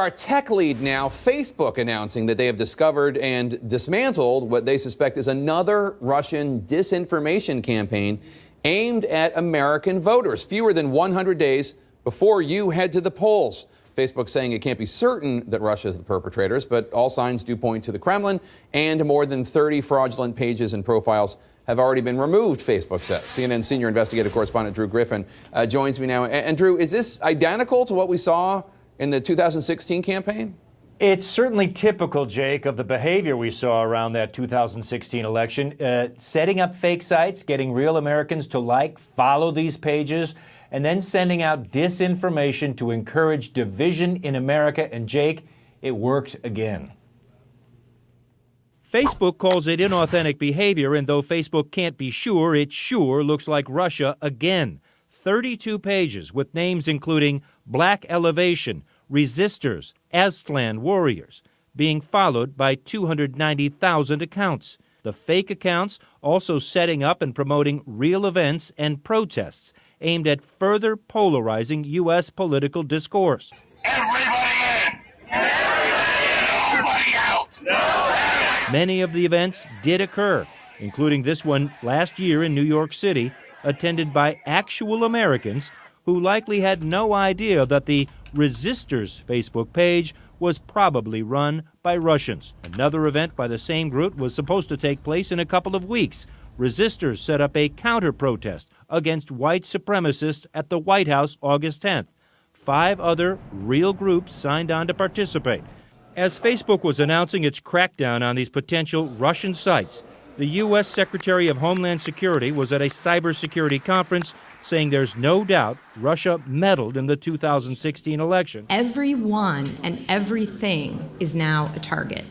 Our tech lead now, Facebook, announcing that they have discovered and dismantled what they suspect is another Russian disinformation campaign aimed at American voters, fewer than 100 days before you head to the polls. Facebook saying it can't be certain that Russia is the perpetrators, but all signs do point to the Kremlin, and more than 30 fraudulent pages and profiles have already been removed, Facebook says. CNN senior investigative correspondent Drew Griffin joins me now. And Drew, is this identical to what we saw in the 2016 campaign? It's certainly typical, Jake, of the behavior we saw around that 2016 election. Setting up fake sites, getting real Americans to follow these pages, and then sending out disinformation to encourage division in America. And Jake, it worked again. Facebook calls it inauthentic behavior, and though Facebook can't be sure, it sure looks like Russia again. 32 pages with names including Black Elevation, Resistors, Aztlan Warriors, being followed by 290,000 accounts. The fake accounts also setting up and promoting real events and protests aimed at further polarizing U.S. political discourse. Everybody in! Nobody out! Many of the events did occur, including this one last year in New York City, attended by actual Americans who likely had no idea that the Resistors Facebook page was probably run by Russians. Another event by the same group was supposed to take place in a couple of weeks. Resistors set up a counter-protest against white supremacists at the White House August 10th. 5 other real groups signed on to participate. As Facebook was announcing its crackdown on these potential Russian sites, the U.S. Secretary of Homeland Security was at a cybersecurity conference saying there's no doubt Russia meddled in the 2016 election. Everyone and everything is now a target.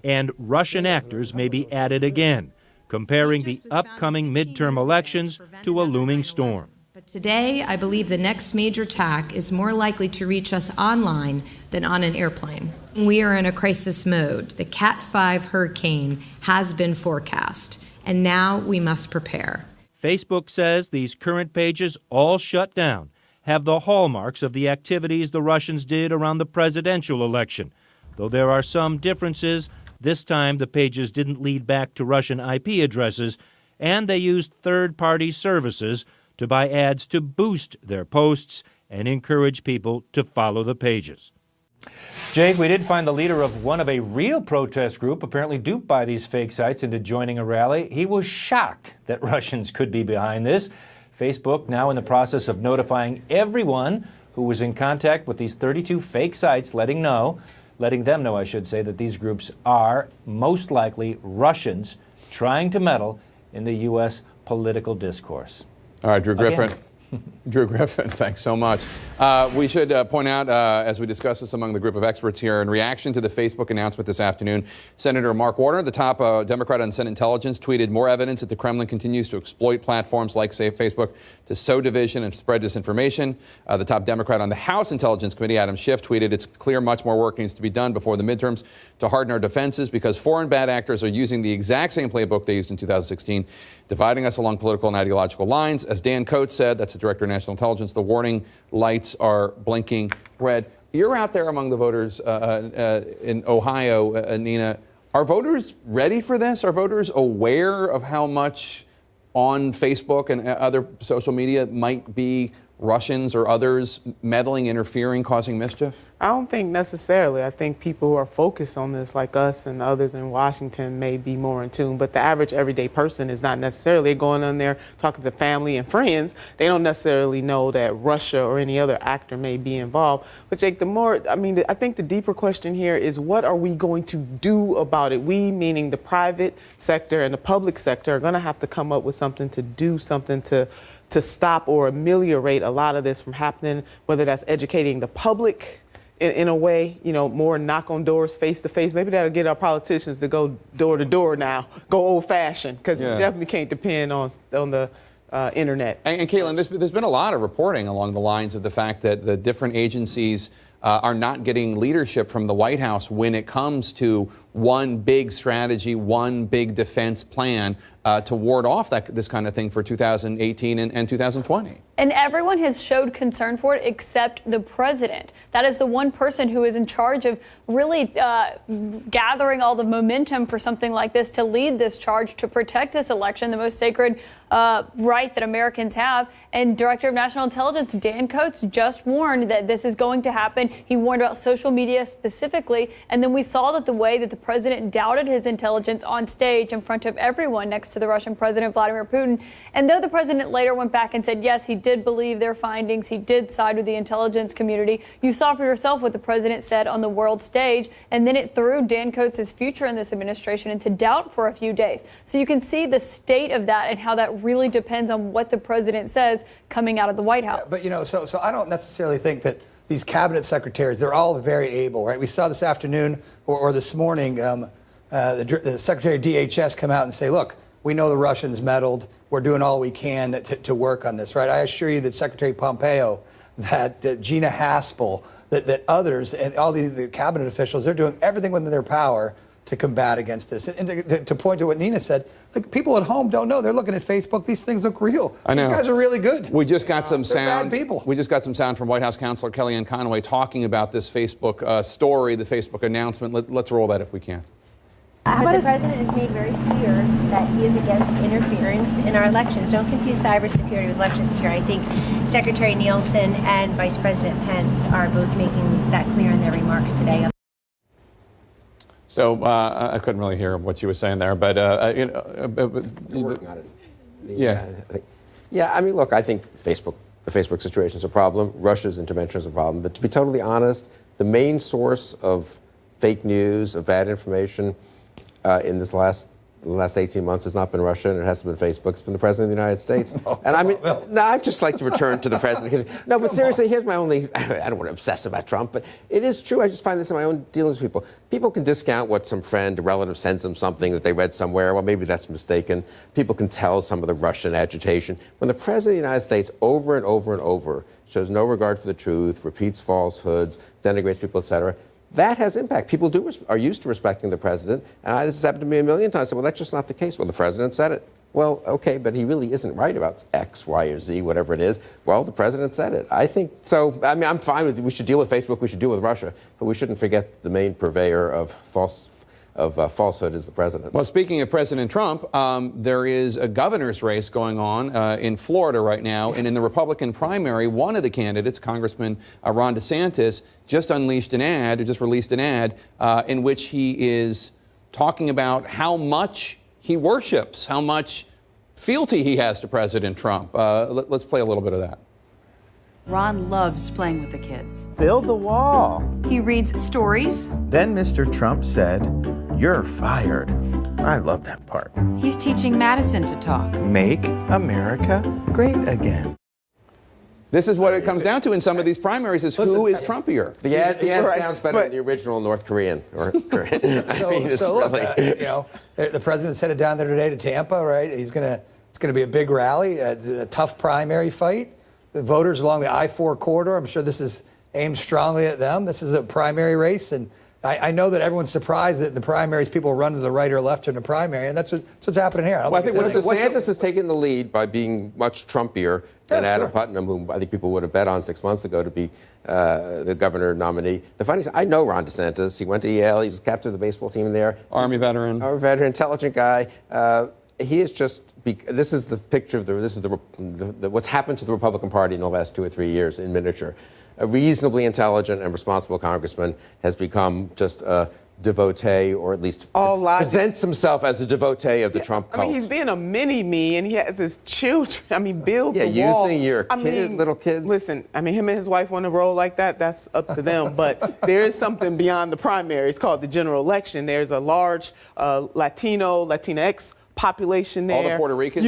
And Russian actors may be added again, comparing the upcoming midterm elections to a looming storm. But today, I believe the next major attack is more likely to reach us online than on an airplane. We are in a crisis mode. The Cat 5 hurricane has been forecast, and now we must prepare. Facebook says these current pages, all shut down, have the hallmarks of the activities the Russians did around the presidential election. Though there are some differences, this time the pages didn't lead back to Russian IP addresses, and they used third-party services to buy ads to boost their posts and encourage people to follow the pages. Jake, we did find the leader of one of a real protest group apparently duped by these fake sites into joining a rally. He was shocked that Russians could be behind this. Facebook now in the process of notifying everyone who was in contact with these 32 fake sites, letting them know, I should say, that these groups are most likely Russians trying to meddle in the U.S. political discourse. All right, Drew Griffin. Drew Griffin, thanks so much. We should point out, as we discuss this among the group of experts here, in reaction to the Facebook announcement this afternoon, Senator Mark Warner, the top Democrat on Senate Intelligence, tweeted more evidence that the Kremlin continues to exploit platforms like, say, Facebook to sow division and spread disinformation. The top Democrat on the House Intelligence Committee, Adam Schiff, tweeted, "It's clear much more work needs to be done before the midterms to harden our defenses because foreign bad actors are using the exact same playbook they used in 2016, dividing us along political and ideological lines. As Dan Coates said, that's the Director of National Intelligence, the warning lights are blinking red." You're out there among the voters in Ohio, Nina. Are voters ready for this? Are voters aware of how much on Facebook and other social media might be Russians or others meddling, interfering, causing mischief? I don't think necessarily. I think people who are focused on this, like us and others in Washington, may be more in tune. But the average everyday person is not necessarily going on there talking to family and friends. They don't necessarily know that Russia or any other actor may be involved. But Jake, I think the deeper question here is, what are we going to do about it? We, meaning the private sector and the public sector, are going to have to come up with something to do, something to stop or ameliorate a lot of this from happening, whether that's educating the public in a way, more knock on doors face to face. Maybe that'll get our politicians to go door to door now, go old fashioned, because you definitely can't depend on the internet. And Caitlin, there's been a lot of reporting along the lines of the fact that the different agencies are not getting leadership from the White House when it comes to one big strategy, one big defense plan to ward off this kind of thing for 2018 and 2020. And everyone has showed concern for it except the president. That is the one person who is in charge of really gathering all the momentum for something like this, to lead this charge, to protect this election, the most sacred right that Americans have. And Director of National Intelligence Dan Coats just warned that this is going to happen. He warned about social media specifically. And then we saw that the way that the president doubted his intelligence on stage in front of everyone next to the Russian President Vladimir Putin. And though the president later went back and said, yes, he did believe their findings, he did side with the intelligence community, you saw for yourself what the president said on the world stage. And then it threw Dan Coats' future in this administration into doubt for a few days. So you can see the state of that and how that really depends on what the president says coming out of the White House. But, you know, so I don't necessarily think that these cabinet secretaries, they're all very able, right? We saw this afternoon or this morning the Secretary of DHS come out and say, look, we know the Russians meddled. We're doing all we can to work on this, right? I assure you that Secretary Pompeo, that Gina Haspel, that others, and all the cabinet officials, they're doing everything within their power to combat against this. And to point to what Nina said, like, people at home don't know. They're looking at Facebook. These things look real. I know. These guys are really good. We just got some sound. Bad people. We just got some sound from White House Counselor Kellyanne Conway talking about this Facebook story, the Facebook announcement. Let's roll that if we can. The president has made very clear that he is against interference in our elections. Don't confuse cybersecurity with election security. I think Secretary Nielsen and Vice President Pence are both making that clear in their remarks today. So I couldn't really hear what you were saying there, but working on it. Yeah. I mean, look, I think the Facebook situation is a problem. Russia's intervention is a problem. But to be totally honest, the main source of fake news, of bad information in the last 18 months has not been Russia, and it hasn't been Facebook. It's been the President of the United States. And I mean, no, I'd just like to return to the President. No, but seriously, here's my only, I don't want to obsess about Trump, but it is true. I just find this in my own dealings with people. People can discount what some friend, a relative sends them something that they read somewhere. Well, maybe that's mistaken. People can tell some of the Russian agitation. When the President of the United States over and over and over shows no regard for the truth, repeats falsehoods, denigrates people, etc., that has impact. People are used to respecting the president. And this has happened to me a million times. I said, well, that's just not the case. Well, the president said it. Well, okay, but he really isn't right about X, Y, or Z, whatever it is. Well, the president said it. I think so. I mean, I'm fine with it. We should deal with Facebook. We should deal with Russia. But we shouldn't forget the main purveyor of falsehood is the president. Well, speaking of President Trump, there is a governor's race going on in Florida right now. And in the Republican primary, one of the candidates, Congressman Ron DeSantis, just released an ad in which he is talking about how much he worships, how much fealty he has to President Trump. Let's play a little bit of that. Ron loves playing with the kids. Build the wall. He reads stories. Then Mr. Trump said, "You're fired." I love that part. He's teaching Madison to talk. Make America great again. This is what it comes down to in some of these primaries: is who is Trumpier. The ad sounds better than the original North Korean. Or Korean. The president sent it down there today to Tampa, right? It's going to be a big rally, a tough primary fight. The voters along the I-4 corridor, I'm sure this is aimed strongly at them. This is a primary race, and I know that everyone's surprised that in the primaries people run to the right or left in the primary, and that's what's happening here. I think DeSantis has taken the lead by being much Trumpier than Adam Putnam, whom I think people would have bet on 6 months ago to be the governor nominee. The funny thing, I know Ron DeSantis. He went to Yale. He was captain of the baseball team there. Army veteran, intelligent guy. He is just. This is the picture of what's happened to the Republican Party in the last 2 or 3 years in miniature. A reasonably intelligent and responsible congressman has become just a devotee, or at least presents himself as a devotee of the Trump cult. I mean, he's being a mini-me, and he has his children. I mean, build the wall. Using your little kids. Listen, I mean, him and his wife want to roll like that. That's up to them. But there is something beyond the primary. It's called the general election. There's a large Latinx population there. All the Puerto Ricans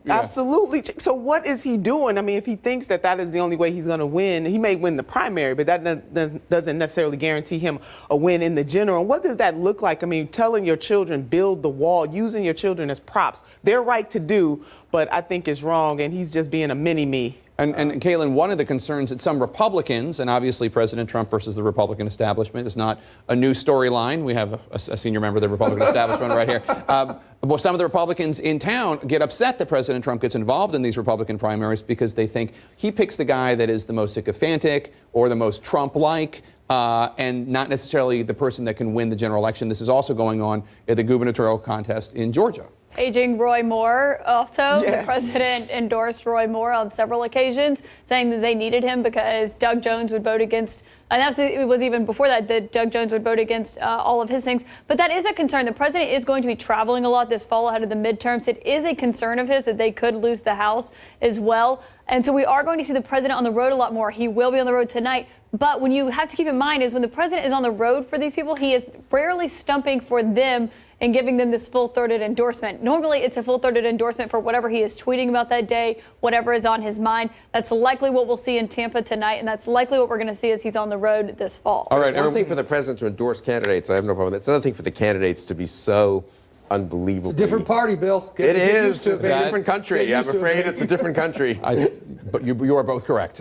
Absolutely. So what is he doing? I mean, if he thinks that is the only way he's going to win, he may win the primary, but that doesn't necessarily guarantee him a win in the general. What does that look like? I mean, telling your children, build the wall, using your children as props, they're right to do, but I think it's wrong, and he's just being a mini-me. And Caitlin, one of the concerns that some Republicans, and obviously President Trump versus the Republican establishment is not a new storyline. We have a senior member of the Republican establishment right here. Well, some of the Republicans in town get upset that President Trump gets involved in these Republican primaries because they think he picks the guy that is the most sycophantic or the most Trump-like, and not necessarily the person that can win the general election. This is also going on at the gubernatorial contest in Georgia. Paging Roy Moore also. Yes. The president endorsed Roy Moore on several occasions, saying that they needed him because Doug Jones would vote against, and it was even before that Doug Jones would vote against all of his things. But that is a concern. The president is going to be traveling a lot this fall ahead of the midterms. It is a concern of his that they could lose the House as well. And so we are going to see the president on the road a lot more. He will be on the road tonight. But when you have to keep in mind is when the president is on the road for these people, he is rarely stumping for them and giving them this full-throated endorsement. Normally, it's a full-throated endorsement for whatever he is tweeting about that day, whatever is on his mind. That's likely what we'll see in Tampa tonight, and that's likely what we're going to see as he's on the road this fall. All right, it's one thing for the president to endorse candidates. I have no problem with that. It's another thing for the candidates to be so unbelievable. It's a different party, Bill. It is. It's a different country. I'm afraid it's a different country. But you are both correct.